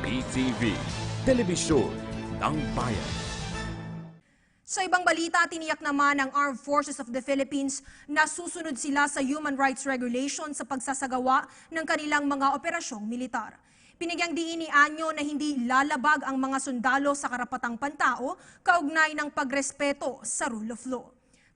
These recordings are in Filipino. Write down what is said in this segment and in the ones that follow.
PTV, Telebisyon ng Bayan. Sa ibang balita, tiniyak naman ng Armed Forces of the Philippines na susunod sila sa human rights regulations sa pagsasagawa ng kanilang mga operasyong militar. Pinigyang diin ni Anyo na hindi lalabag ang mga sundalo sa karapatang pantao kaugnay ng pagrespeto sa rule of law.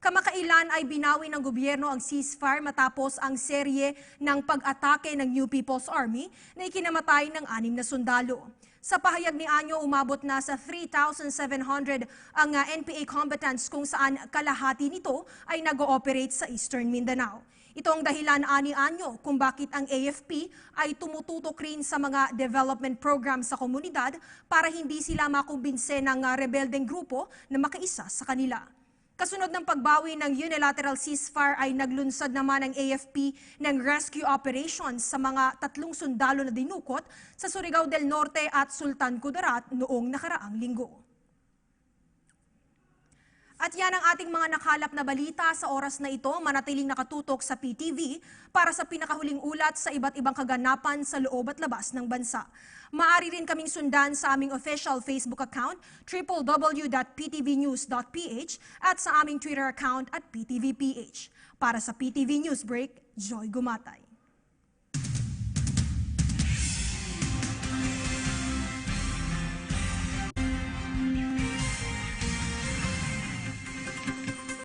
Kamakailan ay binawi ng gobyerno ang ceasefire matapos ang serye ng pag-atake ng New People's Army na ikinamatay ng 6 na sundalo. Sa pahayag ni Anyo, umabot na sa 3,700 ang NPA combatants kung saan kalahati nito ay nag-ooperate sa Eastern Mindanao. Ito ang dahilan ani Anyo kung bakit ang AFP ay tumututok rin sa mga development program sa komunidad para hindi sila makumbinse ng rebeldeng grupo na makiisa sa kanila. Kasunod ng pagbawi ng unilateral ceasefire ay naglunsad naman ang AFP ng rescue operations sa mga 3 sundalo na dinukot sa Surigao del Norte at Sultan Kudarat noong nakaraang linggo. At yan ang ating mga nakalap na balita sa oras na ito. Manatiling nakatutok sa PTV para sa pinakahuling ulat sa iba't ibang kaganapan sa loob at labas ng bansa. Maaari rin kaming sundan sa aming official Facebook account, www.ptvnews.ph at sa aming Twitter account at PTVPH. Para sa PTV Newsbreak, Joy Gumatay.